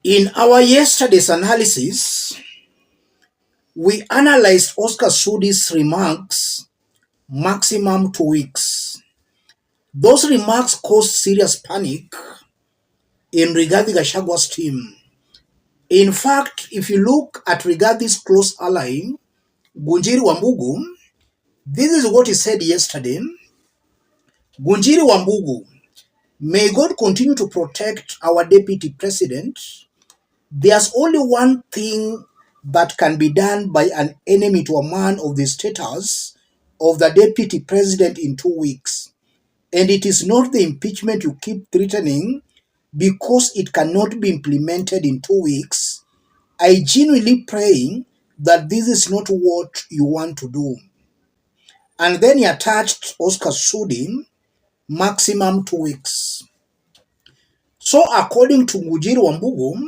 In our yesterday's analysis, we analyzed Oscar Sudi's remarks, maximum 2 weeks. Those remarks caused serious panic in Rigathi Gachagwa's team. In fact, if you look at Rigathi's close ally, Ngunjiri Wambugu, this is what he said yesterday. Ngunjiri Wambugu, may God continue to protect our deputy president. There's only one thing that can be done by an enemy to a man of the status of the deputy president in 2 weeks. And it is not the impeachment you keep threatening because it cannot be implemented in 2 weeks. I genuinely pray that this is not what you want to do. And then he attached Oscar Sudi, maximum 2 weeks. So according to Ngunjiri Wambugu,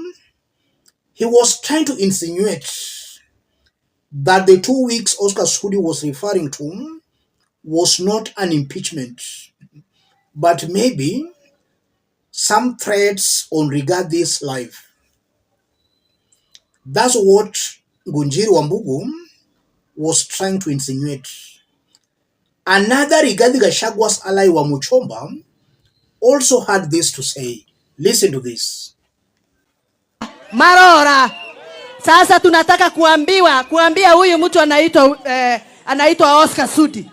he was trying to insinuate that the 2 weeks Oscar Sudi was referring to was not an impeachment, but maybe some threats on Rigathi's life. That's what Ngunjiri Wambugu was trying to insinuate. Another Rigathi Gachagwa's ally wa Muchomba also had this to say. Listen to this. Marora, sasa tunataka kuambia huyu mtu anaitwa Oscar Sudi.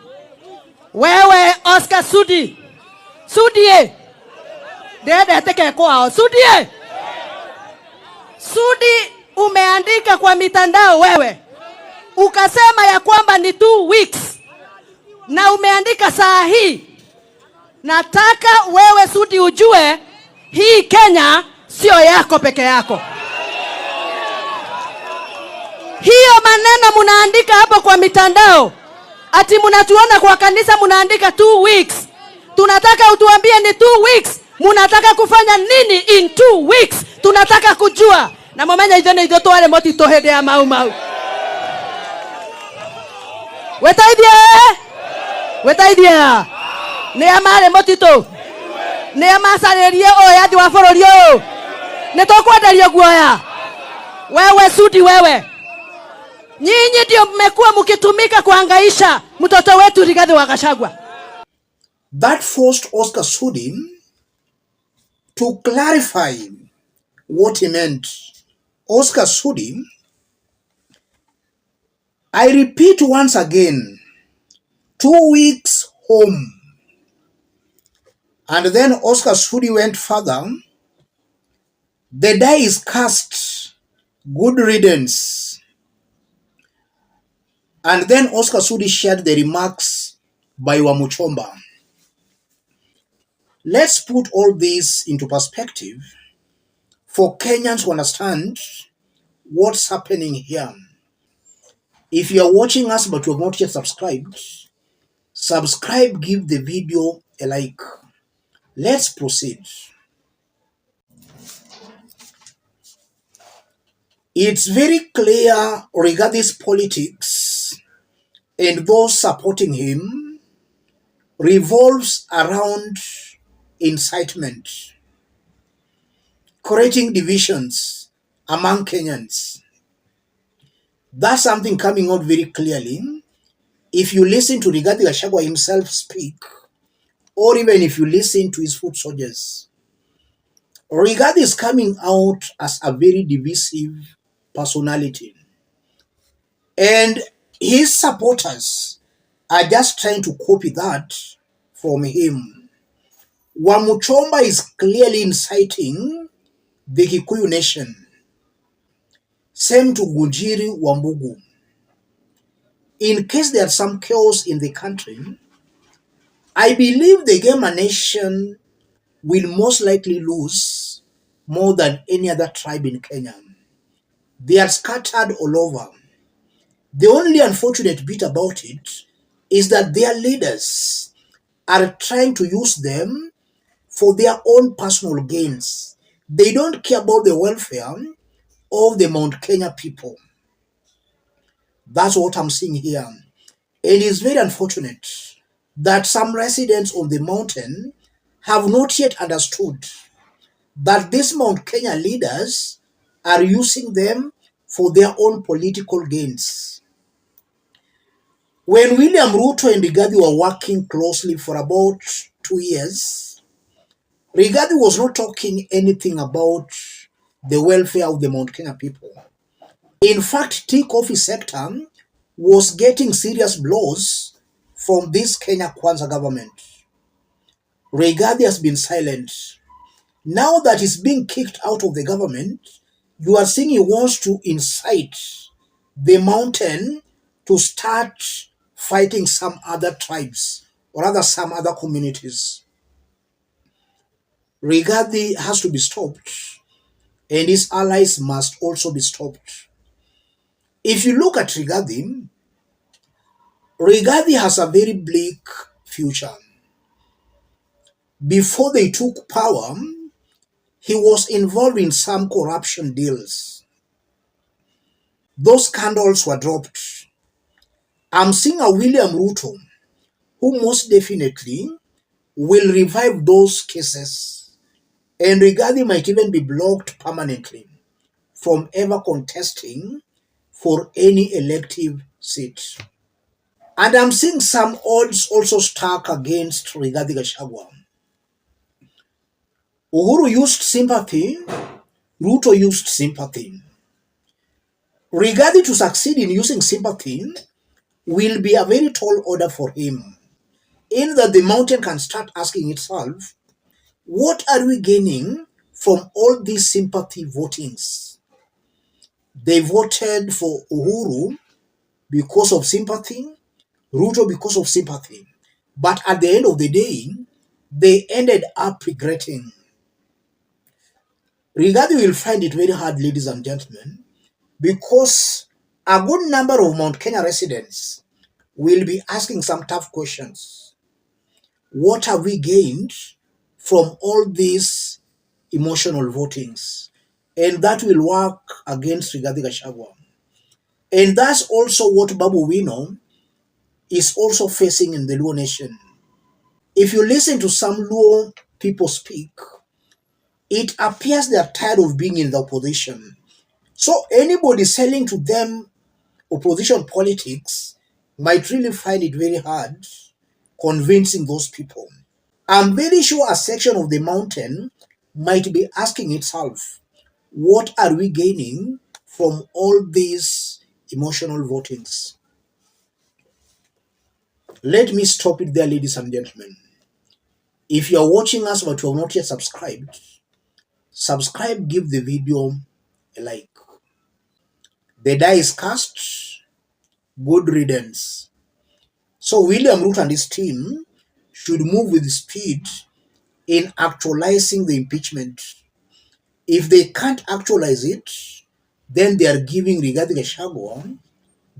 Wewe Oscar Sudi. Sudi. Dede teke kwao. Sudi. Sudi umeandika kwa mitandao wewe. Ukasema ya kwamba ni 2 weeks. Na umeandika saa hii. Nataka wewe Sudi ujue hii Kenya sio yako peke yako. Hiyo maneno munaandika hapo kwa mitandao. Ati munatuona kwa kanisa munaandika 2 weeks. Tunataka utuambie ni 2 weeks. Munataka kufanya nini in 2 weeks? Tunataka kujua. Na momenya idone idoto wale moti tohede ya mau. Wetaidia. Ne amare moti to. Ne amasarerie o yadi wa fororio. Ne tokwaderia guoya. Wewe Sudi wewe. Nyinyi ndio mmekuwa mkitumika kuhangaisha mtoto wetu Rigathi wa Gachagua. That forced Oscar Sudi to clarify what he meant. Oscar Sudi, I repeat once again, 2 weeks home. And then Oscar Sudi went further. The die is cast. Good riddance. And then Oscar Sudi shared the remarks by Wamuchomba. Let's put all this into perspective for Kenyans to understand what's happening here. If you are watching us but you have not yet subscribed, subscribe, give the video a like. Let's proceed. It's very clear Rigathi's politics and those supporting him revolves around incitement, creating divisions among Kenyans. That's something coming out very clearly if you listen to Rigathi Gachagua himself speak, or even if you listen to his foot soldiers. Rigathi is coming out as a very divisive personality. And his supporters are just trying to copy that from him. Wamuchomba is clearly inciting the Kikuyu nation. Same to Ngunjiri Wambugu. In case there's some chaos in the country, I believe the Gema nation will most likely lose more than any other tribe in Kenya. They are scattered all over. The only unfortunate bit about it is that their leaders are trying to use them for their own personal gains. They don't care about the welfare of the Mount Kenya people. That's what I'm seeing here. And it's very unfortunate that some residents on the mountain have not yet understood that these Mount Kenya leaders are using them for their own political gains. When William Ruto and Rigathi were working closely for about 2 years, Rigathi was not talking anything about the welfare of the Mount Kenya people. In fact, tea coffee sector was getting serious blows from this Kenya Kwanza government. Rigathi has been silent. Now that he's being kicked out of the government, you are seeing he wants to incite the mountain to start fighting some other tribes or rather some other communities. Rigathi has to be stopped, and his allies must also be stopped. If you look at Rigathi has a very bleak future. Before they took power, he was involved in some corruption deals. Those scandals were dropped. I'm seeing a William Ruto who most definitely will revive those cases, and Rigathi might even be blocked permanently from ever contesting for any elective seat. And I'm seeing some odds also stack against Rigathi Gachagua. Uhuru used sympathy, Ruto used sympathy. Rigathi, to succeed in using sympathy, will be a very tall order for him, in that the mountain can start asking itself, what are we gaining from all these sympathy votings? They voted for Uhuru because of sympathy, Ruto because of sympathy. But at the end of the day, they ended up regretting. Rigathi will find it very hard, ladies and gentlemen, because a good number of Mount Kenya residents will be asking some tough questions. What have we gained from all these emotional votings? And that will work against Rigathi Gachagua. And that's also what Babu Wino is also facing in the Luo nation. If you listen to some Luo people speak, it appears they are tired of being in the opposition. So anybody selling to them opposition politics might really find it very hard convincing those people. I'm very sure a section of the mountain might be asking itself, what are we gaining from all these emotional votings? Let me stop it there, ladies and gentlemen. If you are watching us but you have not yet subscribed, subscribe, give the video a like. The die is cast, good riddance. So William Ruto and his team should move with speed in actualizing the impeachment. If they can't actualize it, then they are giving Rigathi Gachagua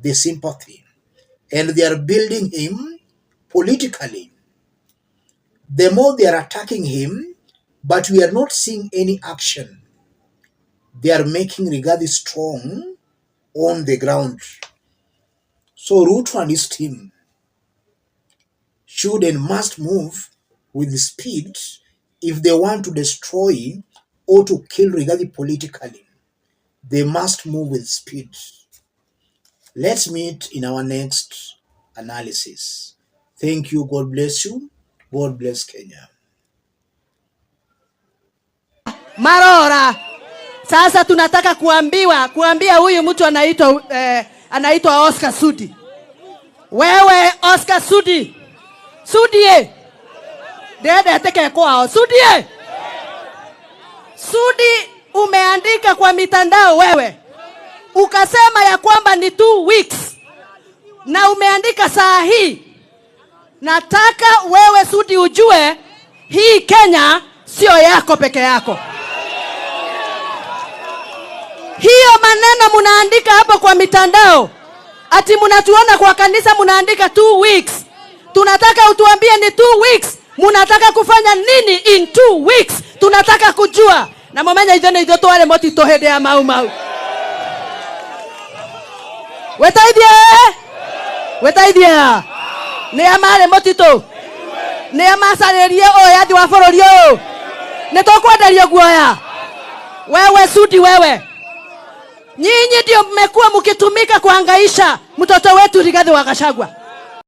the sympathy, and they are building him politically. The more they are attacking him, but we are not seeing any action, they are making Rigathi strong on the ground. So Ruto and his team should and must move with speed if they want to destroy or to kill Rigathi politically. They must move with speed. Let's meet in our next analysis. Thank you. God bless you. God bless Kenya. Marora. Sasa tunataka kuambia huyu mtu anaitwa Oscar Sudi. Wewe Oscar Sudi. Sudi. Dede teke kwao. Sudi. Sudi, umeandika kwa mitandao wewe. Ukasema ya kwamba ni 2 weeks. Na umeandika saa hii. Nataka wewe Sudi ujue hii Kenya sio yako peke yako. Hiyo maneno munaandika hapo kwa mitandao, ati munatuona kwa kanisa munaandika 2 weeks. Tunataka utuambie ni 2 weeks. Munataka kufanya nini in 2 weeks? Tunataka kujua. Na momenya idhone idho twale moti tohede ya mau. Wetaidie. Ni amare moti to. Ni amasarerie oyathi wa bũrũri ũyũ. Nĩ tũkwenderio guoya. Wewe Sudi wewe. Nyinyi ndio mmekuwa mkitumika kuhangaisha mtoto wetu Rigathi wa Gachagua.